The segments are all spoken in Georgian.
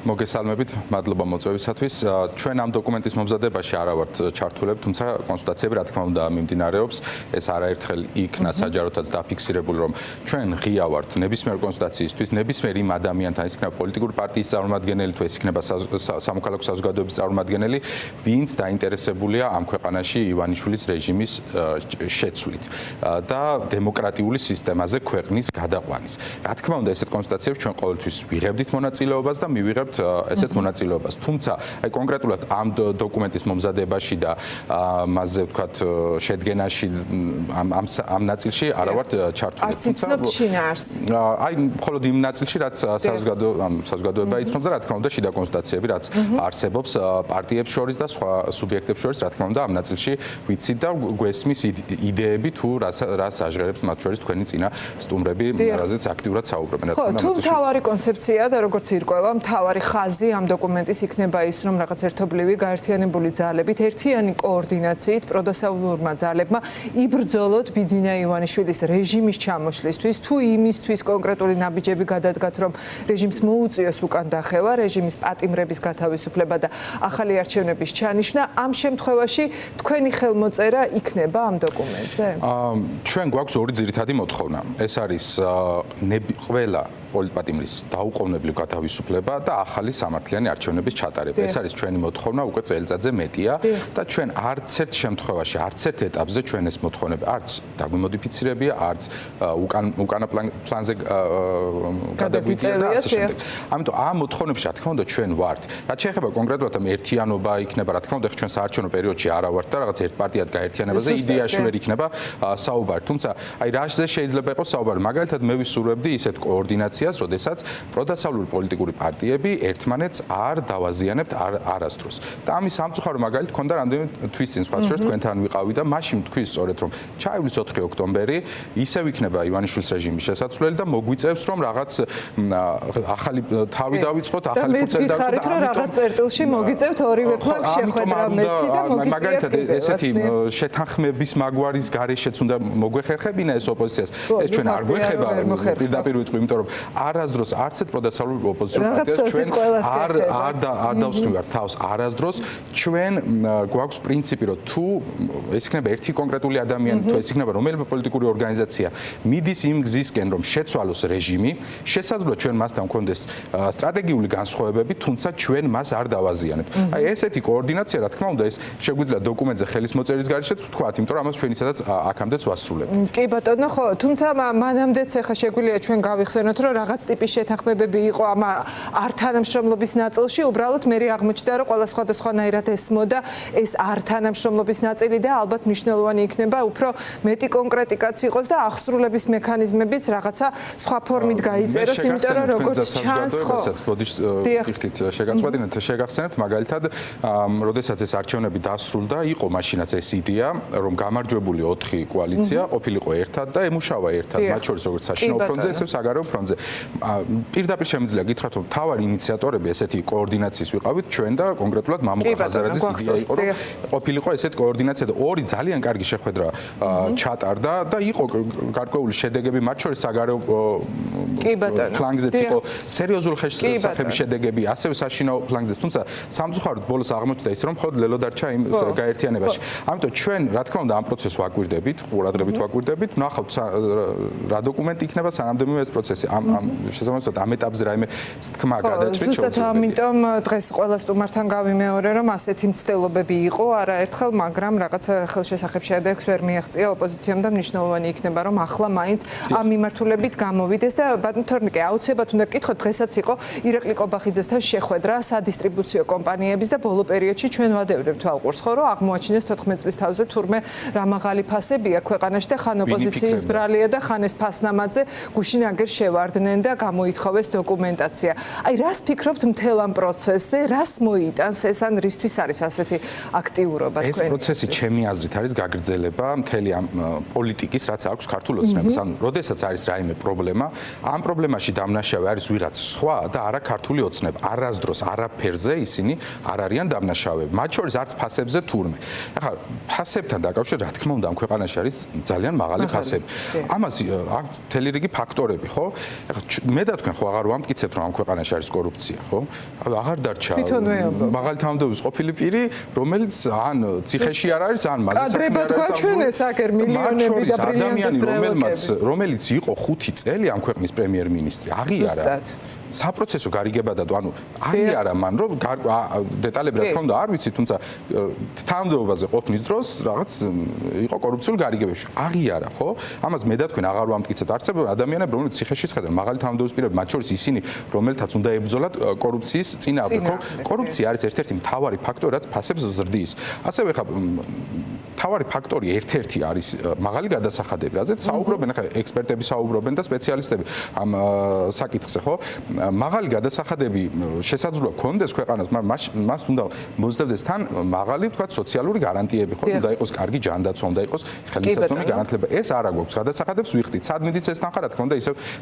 მოგესალმებით, მადლობა მოწვევისათვის. ჩვენ ამ დოკუმენტის მომზადებაში არა ვართ ჩართულები, თუმცა კონსულტაციები რა თქმა უნდა მიმდინარეობს. ეს არაერთხელ იქნა საჯაროდაც დაფიქსირებული, რომ ჩვენ ღია ვართ ნებისმიერ კონსულტაციისთვის, ნებისმიერ იმ ადამიანთან, ის იქნება პოლიტიკური პარტიის წარმომადგენელი თუ ეს იქნება სამოქალაქო საზოგადოების წარმომადგენელი, ვინც დაინტერესებულია ამ ქვეყანაში ივანიშვილის რეჟიმის შეცვლით და დემოკრატიული სისტემაზე ქვეყნის გადაყვანის. რა თქმა უნდა, ესეთ კონსულტაციებში ჩვენ ყოველთვის ვიღებდით მონაწილეობას და მივიღებთ ესეთ მონაწილეობას. თუმცა, აი კონკრეტულად ამ დოკუმენტის მომზადებაში და მასზე ვთქვათ შედგენაში ამ ნაწილში არა ვართ ჩართული. არც იცნობთ შინაარს. აი მხოლოდ იმ ნაწილში, რაც საზოგადოება იცნობს და რა თქმა უნდა შიდა კონსულტაციები, რაც არსებობს პარტიებს შორის და სხვა სუბიექტებს შორის, რა თქმა უნდა ამ ნაწილში ვიცით და გვესმის იდეები თუ რას აჟღერებს მათ შორის თქვენი წინა სტუმრები, რაზეც აქტიურად საუბრობენ. ხო, თუ მთავარი კონცეფცია და როგორც ირკვევა, მთავარი ხაზი ამ დოკუმენტის იქნება ის, რომ რაღაც ერთობლივი გაერთიანებული ძალებით, ერთიანი კოორდინაციით პროდასავლურმა ძალებმა იბრძოლოთ ბიძინა ივანიშვილის რეჟიმის ჩამოშლისთვის, თუ იმისთვის კონკრეტული ნაბიჯები გადადგათ, რომ რეჟიმს მოუწიოს უკან დახევა, რეჟიმის პატიმრების გათავისუფლება და ახალი არჩევნების ჩანიშვნა, ამ შემთხვევაში თქვენი ხელმოწერა იქნება ამ დოკუმენტზე? ჩვენ გვაქვს ორი ძირითადი მოთხოვნა. ეს არის ყველა პოლიტპატიმრის დაუყოვნებლივ გათავისუფლება და ახალი სამართლიანი არჩევნების ჩატარება. ეს არის ჩვენი მოთხოვნა, უკვე წელიწადზე მეტია და ჩვენ არც ერთ შემთხვევაში, არც ერთ ეტაპზე ჩვენ ეს მოთხოვნები არც დაგვიმოდიფიცირებია, არც უკანა პლანზე გადაგვიწია და ასე შემდეგ. ამიტომ ამ მოთხოვნებში რა თქმა უნდა ჩვენ ვართ. რაც შეეხება კონკრეტულად ამ ერთიანობა იქნება, რა თქმა უნდა, ჩვენ საარჩევნო პერიოდში არა ვართ და რაღაც ერთ პარტიად გაერთიანებაზე იდეაში ვერ იქნება საუბარი. თუმცა აი რაზე შეიძლება იყოს საუბარი? მაგალითად მე ვისურვებდი ისეთ კოორდინაციას, როდესაც პროდასავლური პოლიტიკური პარტიები ერთმანეთს არ დავაზიანებთ არასდროს. და ამის სამწუხარო მაგალითი ქონდა რამდენიმე თვის წინ, სხვა შორის თქვენთან ვიყავი და მაშინ თქვი სწორედ რომ ჩაივლის 4 ოქტომბერი, ისევ იქნება ივანიშვილის რეჟიმის შესაძლებელი და მოგვიწევს რომ რაღაც ახალი თავი დავიწყოთ, ახალი ფუძე დავიწყოთ. რომ რაღაც წერტილში მოგიწევთ ორივე ფლანგ შეხვედრა მეთქი და მოგიწევთ. მაგალითად ესეთი შეთანხმების მაგვარის გარეშეც უნდა მოგვეხერხებინა ეს ოპოზიციას. ეს ჩვენ არ გვეხება პირდაპირ ვიტყვი, იმიტომ რომ არასდროს არც ერთ პროდასავლურ ოპოზიციურ პარტიას ჩვენ არ დავსხმევართ თავს არასდროს. ჩვენ გვაქვს პრინციპი, რომ თუ ეს იქნება ერთი კონკრეტული ადამიანი, თუ ეს იქნება რომელიმე პოლიტიკური ორგანიზაცია, მიდის იმ გზისკენ, რომ შეცვალოს რეჟიმი, შესაძლოა ჩვენ მასთან გვქონდეს სტრატეგიული განსხვავებები, თუმცა ჩვენ მას არ დავაზიანებთ. აი ესეთი კოორდინაცია, რა თქმა უნდა, ეს შეგვიძლია დოკუმენტზე ხელის მოწერის გარეშეც ვთქვათ, იმიტომ რომ ამას ჩვენი სადაც აქამდეც ვასრულებთ. კი ბატონო, ხო, თუმცა მანამდეც ახლა შეგვიძლია ჩვენ გავიხსენოთ, რომ რაღაც ტიპის შეთანხმებები იყო ამ ართანამშრომლობის ნაწილში, უბრალოდ მე აღმოჩნდა, რომ ყველა სხვადასხვანაირად ესმოდა ეს ართანამშრომლობის ნაწილი და ალბათ მნიშვნელოვანი იქნება უფრო მეტი კონკრეტიკაც იყოს და აღსრულების მექანიზმებიც რაღაცა სხვა ფორმით გაიწეროს, იმიტომ რომ როგორც ჩანს, ხო. დიახით, შეგაწყვეტინეთ, შეგახსენებთ მაგალითად, როდესაც ეს არჩევნები დასრულდა, იყო მაშინაც ეს იდეა, რომ გამარჯვებული 4 კოალიცია ყოფილიყო ერთად და ემუშავა ერთად, მათ შორის როგორც საშინაო ფრონტზე, ისე საგარეო ფრონტზე. პირდაპირ შემიძლია გითხრათ, რომ მთავარი ინიციატორები ესეთი კოორდინაციის ვიყავით ჩვენ და კონკრეტულად მამუკა ხაზარაძის იდეა იყო, რომ ყოფილიყო ესეთ კოორდინაცია და ორი ძალიან კარგი შეხვედრა ჩატარდა და იყო გარკვეული შედეგები, მათ შორის საგარეო ფლანგზეც იყო სერიოზული ხელშესახების შედეგები, ასევე საშინაო ფლანგზეც, თუმცა სამწუხაროდ ბოლოს აღმოჩნდა ის, რომ მხოლოდ ლელო დარჩა იმ გაერთიანებაში. ამიტომ ჩვენ, რა თქმა უნდა, ამ პროცესს ვაკვირდებით, ყურადღებით ვაკვირდებით, ნახავთ რა დოკუმენტი იქნება სანამდე ეს პროცესი. ამ შესაბამისად ამ ეტაპზე რაიმე თქმა გადაწყვეტ ზუსტად ამიტომ დღეს ყველა სტუმართან გავიმეორე, რომ ასეთი მცდელობები იყო არაერთხელ, მაგრამ რაღაც ხელშესახებ შედეგს ვერ მიაღწია ოპოზიციამ და მნიშვნელოვანი იქნება, რომ ახლა მაინც ამ მიმართულებით გამოვიდეს და ბატონ თორნიკე, აუცილებლად უნდა გკითხოთ, დღესაც იყო ირაკლი კობახიძესთან შეხვედრა სადისტრიბუციო კომპანიების და ბოლო პერიოდში ჩვენ ვადევნებთ თვალყურს, ხო, რომ აღმოაჩინეს 14 წლის თავზე თურმე რა მაღალი ფასებია ქვეყანაში და ხან ოპოზიციის ბრალია და ხან ეს ფასნამაძე გუშინ აგერ შევარდნენ და გამოითხოვეს დოკუმენტაცია. აი რას ფიქრობთ მთელ ამ პროცესზე, რას მოიტანს ეს ან რისთვის არის ასეთი აქტიურობა თქვენი? ეს პროცესი ჩემი აზრით არის გაგრძელება მთელი ამ პოლიტიკის, რაც აქვს ქართულ ოცნებას. ანუ როდესაც არის რაიმე პრობლემა, ამ პრობლემაში დამნაშავე არის ვიღაც სხვა და არა ქართული ოცნება. არასდროს არაფერზე ისინი არ არიან დამნაშავეები. მათ შორის არც ფასებზე თურმე. ახლა ფასებთან დაკავშირებით, რა თქმა უნდა, ამ ქვეყანაში არის ძალიან მაღალი ფასები. ამას აქვს მთელი რიგი ფაქტორები, ხო? ახლა მე და თქვენ ხო აღარ ვამტკიცებთ რომ ამ ქვეყანაში არის კორუფცია, ხო? აღარ დარჩა მაღალი თანამდებობის ყოფილი პირი, რომელიც ან ციხეში არ არის, ან მასზე კადრებად გვაჩვენეს აკერ მილიონები და ბრილიანტის ბრელოკები. რომელიც იყო 5 წელი ამ ქვეყნის პრემიერ-მინისტრი, აღიარა. საპროცესო გარიგება და ანუ აღიარა მან რომ დეტალები რა თქმა უნდა არ ვიცი, თუმცა თანამდებობაზე ყოფნის დროს რაღაც იყო კორუფციული გარიგებებში. აღიარა, ხო? ამას მე და თქვენ აღარ ვამტკიცებთ. არსებობს ადამიანები, რომლებიც ციხეში ხედავენ მაღალი თანამდებობის პირები, მათ შორის ისინი, რომელთაც უნდა ებრძოლათ კორუფციის წინააღმდეგ, ხო? კორუფცია არის ერთ-ერთი მთავარი ფაქტორი, რაც ფასებს ზრდის. ასევე ხა მთავარი ფაქტორი ერთ-ერთი არის მაღალი გადასახადები, რაზეც საუბრობენ ხა ექსპერტები საუბრობენ და სპეციალისტები ამ საკითხზე, ხო? მაღალი გადასახადები შესაძლოა კონდეს ქვეყანას, მაგრამ მას უნდა მოსდევდეს თან მაღალი, თქვა, სოციალური გარანტიები, ხო? უნდა იყოს კარგი ჯანდაცვა, უნდა იყოს ხელმისაწვდომი განათლება. ეს არა გვაქვს. გადასახადებს ვიხდით. სად მიდის ეს თანხა, რა თქმა უნდა,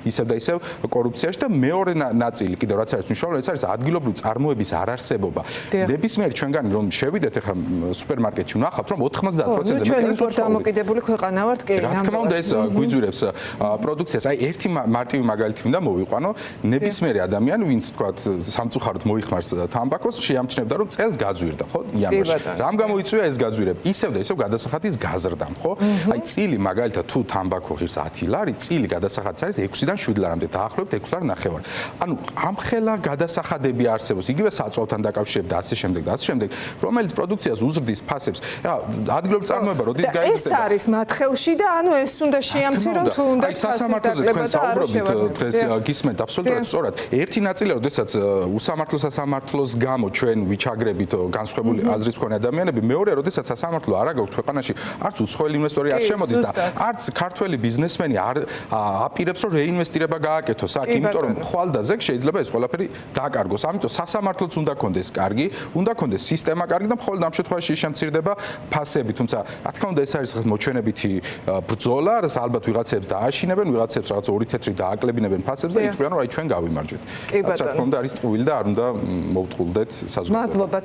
ისევ და ისევ კორუფციაში და მეორე ნაწილი კიდევ რაც არის მნიშვნელოვანი, ეს არის ადგილობრივი წარმოების არარსებობა. ნებისმიერ ჩვენგანი რომ შევიდეთ ახლა სუპერმარკეტში, ვნახავთ რომ 90%-ზე ჩვენ იმპორტ დამოკიდებული ქვეყანა ვართ, კი, რა თქმა უნდა ეს გვიძვირებს პროდუქციას. აი ერთი მარტივი მაგალითი მინდა მოვიყვანო. ნებისმიერი ადამიანი, ვინც თქვა სამწუხაროდ მოიხმარს თამბაქოს, შეამჩნევდა რომ წელს გაძვირდა, ხო? იანვარში. რამ გამოიწვია ეს გაძვირება? ისევ და ისევ გადასახადის გაზრდამ, ხო? აი წილი მაგალითად თუ თამბაქო ღირს 10 ლარი, წილი გადასახადიც არის 6-დან 7 ლარამდე, დაახლოებით 6 ლარი ნახევარი. ანუ ამხელა გადასახადები არსებობს, იგივე საწვავთან დაკავშირებით და ასე შემდეგ და ასე შემდეგ, რომელიც პროდუქციას უზრდის ფასებს. ადგილობრივი წარმოება როდის გაიზრდება? ეს არის მათ ხელში და ანუ ეს უნდა შეამცირონ თუ უნდა ფასის დაკლება და არ შევარდოთ. დღეს გისმენთ აბსოლუტურად სწორად. ერთი ნაწილია, როდესაც უსამართლო სასამართლოს გამო ჩვენ ვიჩაგრებით განსხვავებული აზრის მქონე ადამიანები, მეორე, როდესაც სასამართლო არ აქვს ქვეყანაში, არც უცხოელი ინვესტორი არ შემოდის და არც ქართველი ბიზნესმენი არ აპირებს რომ რეინვესტირება გააკეთოს აქ, იმიტომ რომ ხვალდაზე შეიძლება ეს ყველაფერი დაკარგოს. ამიტომ სასამართლოც უნდა კონდეს კარგი, უნდა კონდეს სისტემა კარგი და მხოლოდ ამ შემთხვევაში შემცირდება ფასები, თუმცა რა თქმა უნდა ეს არის მოჩვენებითი ბრძოლა, რაც ალბათ ვიღაცებს დააშინებენ, ვიღაცებს რაღაც ორი თეთრი დააკლებინებენ ფასებს და იტყვიან რომ აი ჩვენ გავიმარჯვეთ. რა თქმა უნდა არის ტყუილი და არ უნდა მოვტყულდეთ საზოგადოებას.